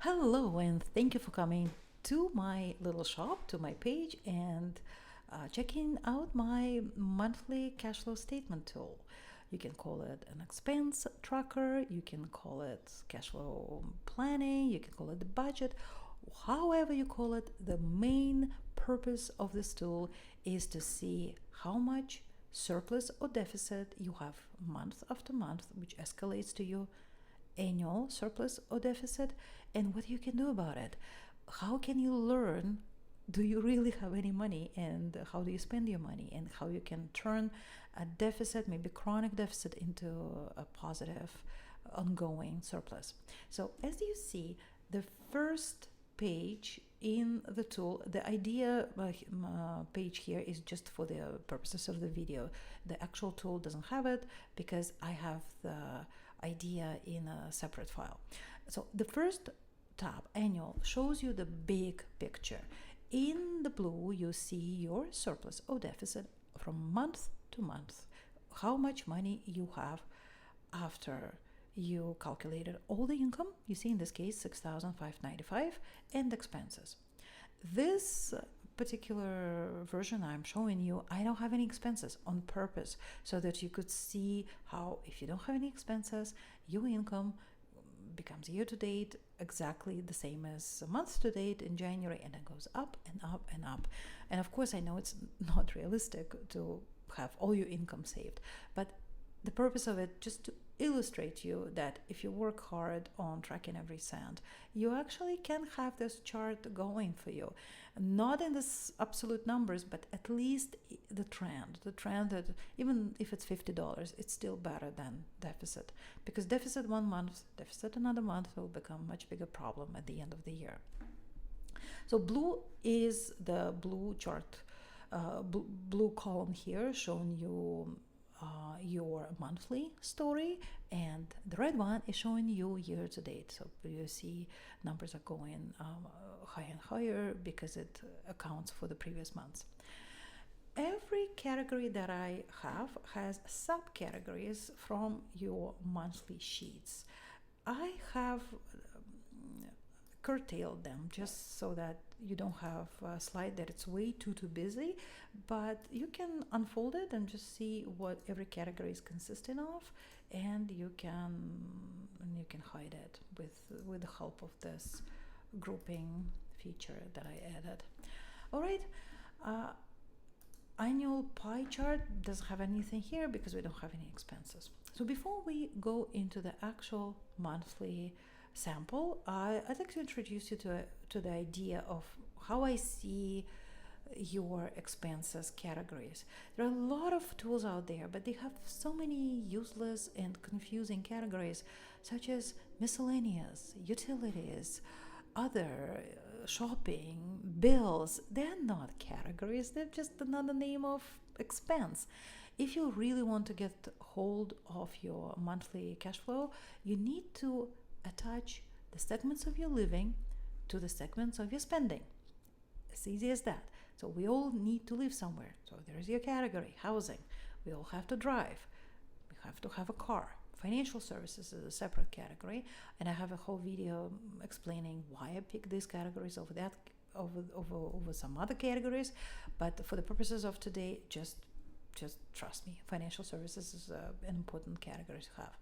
Hello, and thank you for coming to my little shop, to my page, and checking out my monthly cash flow statement tool. You can call it an expense tracker, you can call it cash flow planning, you can call it the budget. However, you call it, the main purpose of this tool is to see how much surplus or deficit you have month after month, which escalates to your annual surplus or deficit, and what you can do about it. How can you learn, do you really have any money, and how do you spend your money, and how you can turn a deficit, maybe chronic deficit, into a positive ongoing surplus. So as you see, the first page in the tool, the idea page here is just for the purposes of the video. The actual tool doesn't have it because I have the idea in a separate file. So the first tab, annual, shows you the big picture. In the blue, you see your surplus or deficit from month to month, how much money you have after you calculated all the income. You see in this case 6,595 and expenses. This particular version I'm showing you, I don't have any expenses on purpose, so that you could see how, if you don't have any expenses, your income becomes year to date exactly the same as month to date in January, and it goes up and up and up. And of course, I know it's not realistic to have all your income saved, but the purpose of it, just to illustrate you that if you work hard on tracking every cent, you actually can have this chart going for you. Not in this absolute numbers, but at least the trend that even if it's $50, it's still better than deficit, because deficit one month, deficit another month will become much bigger problem at the end of the year. So blue is the blue chart, blue column here showing you your monthly story, and the red one is showing you year to date. So you see numbers are going higher and higher because it accounts for the previous months. Every category that I have has subcategories from your monthly sheets. I have curtailed them just so that you don't have a slide that it's way too busy, but you can unfold it and just see what every category is consisting of, and you can hide it with the help of this grouping feature that I added. All right. Annual pie chart doesn't have anything here because we don't have any expenses. So before we go into the actual monthly sample, I'd like to introduce you to the idea of how I see your expenses categories. There are a lot of tools out there, but they have so many useless and confusing categories, such as miscellaneous, utilities, other, shopping, bills. They're not categories, they're just another name of expense. If you really want to get hold of your monthly cash flow, you need to attach the segments of your living to the segments of your spending. As easy as that. So we all need to live somewhere. So there's your category, housing. We all have to drive. We have to have a car. Financial services is a separate category, and I have a whole video explaining why I pick these categories over some other categories. But for the purposes of today, just trust me, financial services is an important category to have.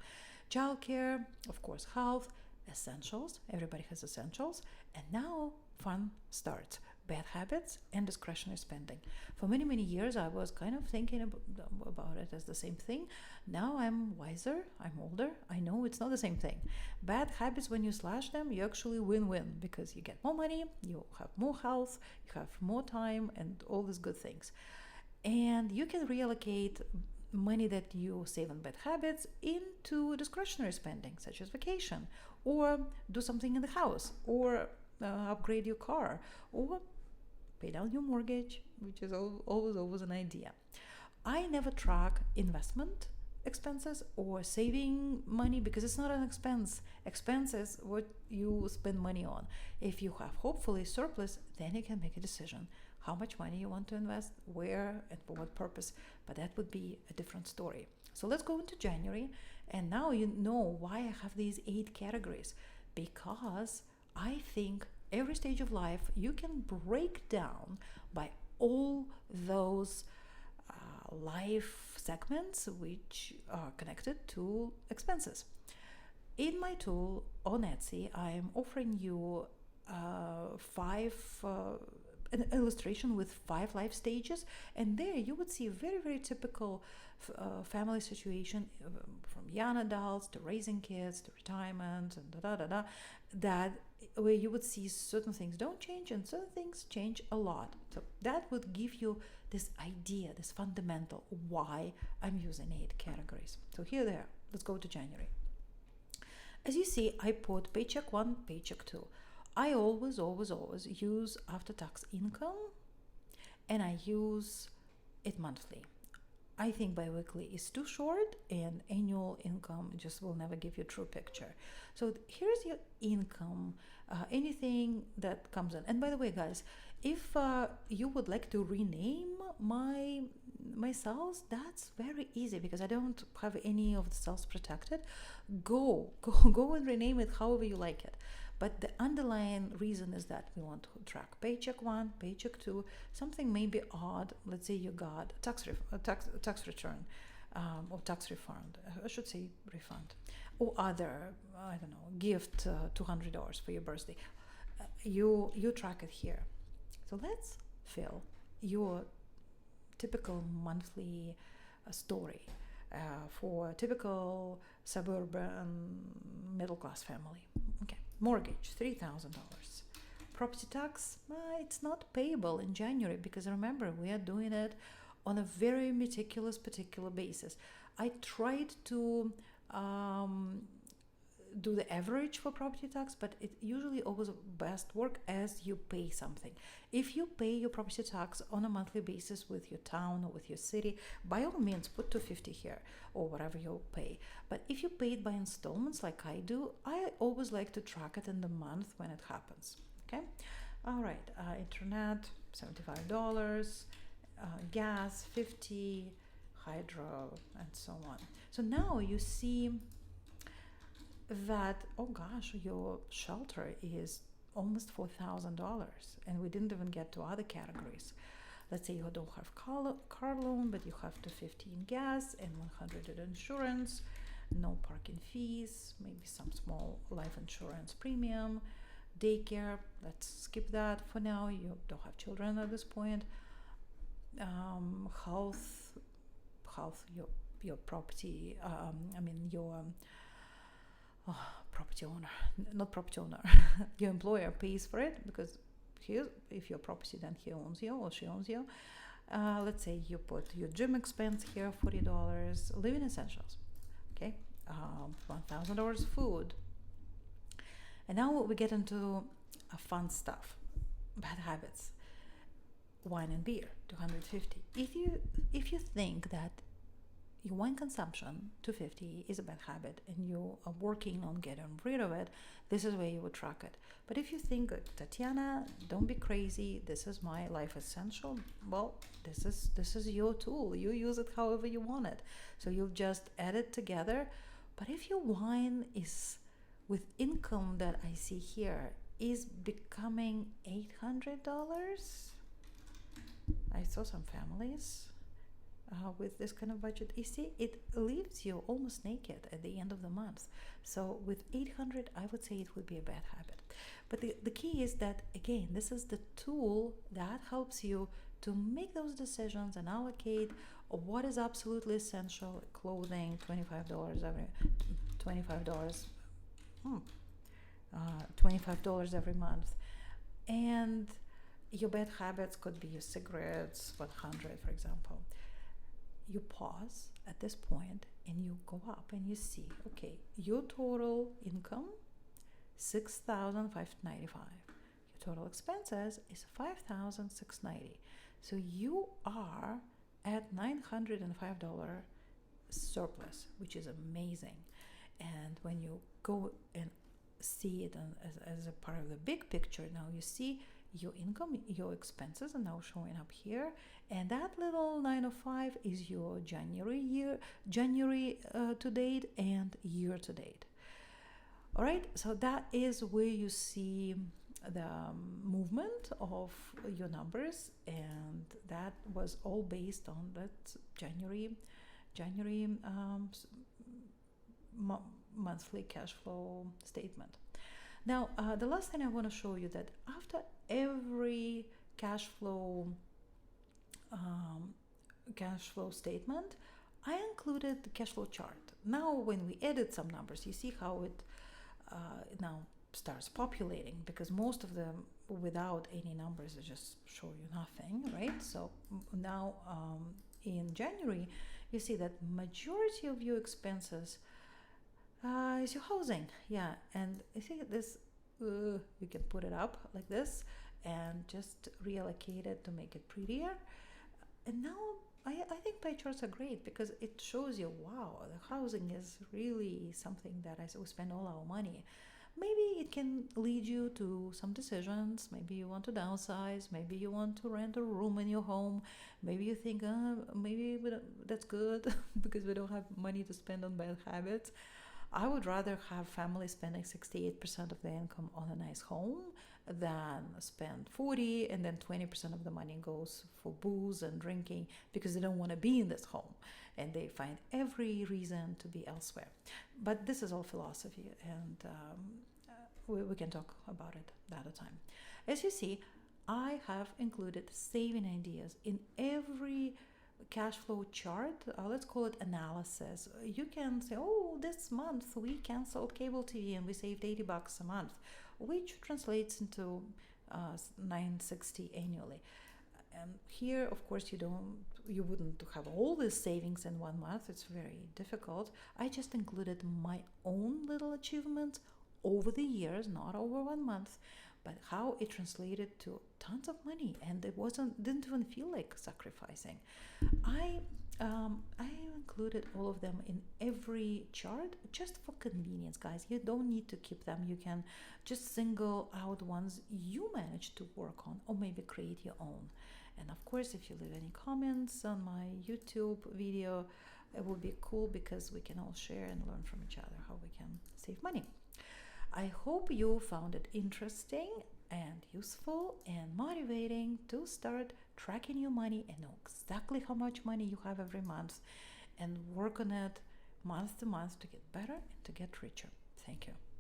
Childcare, of course, health, essentials. Everybody has essentials. And now fun starts. Bad habits and discretionary spending. For many years, I was kind of thinking about it as the same thing. Now I'm wiser, I'm older, I know it's not the same thing. Bad habits, when you slash them, you actually win-win, because you get more money, you have more health, you have more time, and all these good things. And you can reallocate money that you save on bad habits into discretionary spending, such as vacation, or do something in the house, or upgrade your car, or pay down your mortgage, which is always an idea. I never track investment expenses or saving money, because it's not an expense. Expense is what you spend money on. If you have hopefully surplus, then you can make a decision how much money you want to invest, where, and for what purpose. But that would be a different story. So let's go into January, and now you know why I have these 8 categories, because I think every stage of life you can break down by all those life segments which are connected to expenses. In my tool on Etsy, I am offering you five an illustration with 5 life stages, and there you would see a very very typical family situation, from young adults to raising kids to retirement and da da da da, that where you would see certain things don't change and certain things change a lot. So that would give you this idea, this fundamental why I'm using 8 categories. So here they are. Let's go to January. As you see, I put paycheck 1, paycheck 2. I always use after tax income, and I use it monthly. I think biweekly is too short, and annual income just will never give you a true picture. So here's your income, anything that comes in. And by the way, guys, if you would like to rename my cells, that's very easy because I don't have any of the cells protected. Go and rename it however you like it. But the underlying reason is that we want to track paycheck 1, paycheck 2, something maybe odd. Let's say you got tax return, or tax refund. I should say refund, or other, I don't know, gift, $200 for your birthday. You track it here. So let's fill your typical monthly story for a typical suburban middle class family. Okay, mortgage $3,000. Property tax, it's not payable in January because remember we are doing it on a very meticulous particular basis. I tried to do the average for property tax, but it usually always best work as you pay something. If you pay your property tax on a monthly basis with your town or with your city, by all means put $250 here or whatever you pay. But if you pay it by installments like I do, I always like to track it in the month when it happens. Okay, all right. Internet $75, gas $50, hydro, and so on. So now you see that, oh gosh, your shelter is almost $4,000, and we didn't even get to other categories. Let's say you don't have car loan, but you have $250 in gas and $100 in insurance, no parking fees, maybe some small life insurance premium, daycare. Let's skip that for now. You don't have children at this point. Health, your property. Property owner, not property owner. Your employer pays for it because if your property, then he owns you or she owns you. Let's say you put your gym expense here, $40, living essentials, okay, $1,000 food. And now we get into fun stuff, bad habits. Wine and beer, $250. If you think that your wine consumption, $250, is a bad habit and you are working on getting rid of it, this is where you would track it. But if you think, like, Tatiana, don't be crazy, this is my life essential, well, this is your tool. You use it however you want it. So you'll just add it together. But if your wine is with income that I see here is becoming $800, I saw some families with this kind of budget. You see, it leaves you almost naked at the end of the month. So with 800, I would say it would be a bad habit. But the key is that, again, this is the tool that helps you to make those decisions and allocate what is absolutely essential. Clothing, $25 every month. And your bad habits could be your cigarettes, 100, for example. You pause at this point and you go up and you see, okay, your total income, $6,595. Your total expenses is $5,690. So you are at $905 surplus, which is amazing. And when you go and see it as a part of the big picture, now you see your income, your expenses are now showing up here, and that little 905 is your January to date and year to date. All right, so that is where you see the movement of your numbers, and that was all based on that January monthly cash flow statement. Now, the last thing I want to show you that after every cash flow um, cash flow statement, I included the cash flow chart. Now, when we edit some numbers, you see how it now starts populating, because most of them without any numbers they just show you nothing, right? So now in January, you see that majority of your expenses is your housing. Yeah, and I think this you can put it up like this and just reallocate it to make it prettier. And now I think pie charts are great because it shows you, wow, the housing is really something that we spend all our money. Maybe it can lead you to some decisions. Maybe you want to downsize. Maybe you want to rent a room in your home. Maybe you think, maybe that's good because we don't have money to spend on bad habits. I would rather have families spending 68% of their income on a nice home than spend 40 and then 20% of the money goes for booze and drinking because they don't want to be in this home and they find every reason to be elsewhere. But this is all philosophy, and we can talk about it at a time. As you see, I have included saving ideas in every cash flow chart. Let's call it analysis. You can say, oh, this month we canceled cable TV and we saved $80 a month, which translates into $960 annually. And here, of course, you wouldn't have all these savings in one month. It's very difficult. I just included my own little achievements over the years, not over one month, but how it translated to tons of money, and it didn't even feel like sacrificing. I included all of them in every chart just for convenience, guys. You don't need to keep them. You can just single out ones you managed to work on, or maybe create your own. And of course, if you leave any comments on my YouTube video, it would be cool because we can all share and learn from each other how we can save money. I hope you found it interesting and useful and motivating to start tracking your money and know exactly how much money you have every month and work on it month to month to get better and to get richer. Thank you.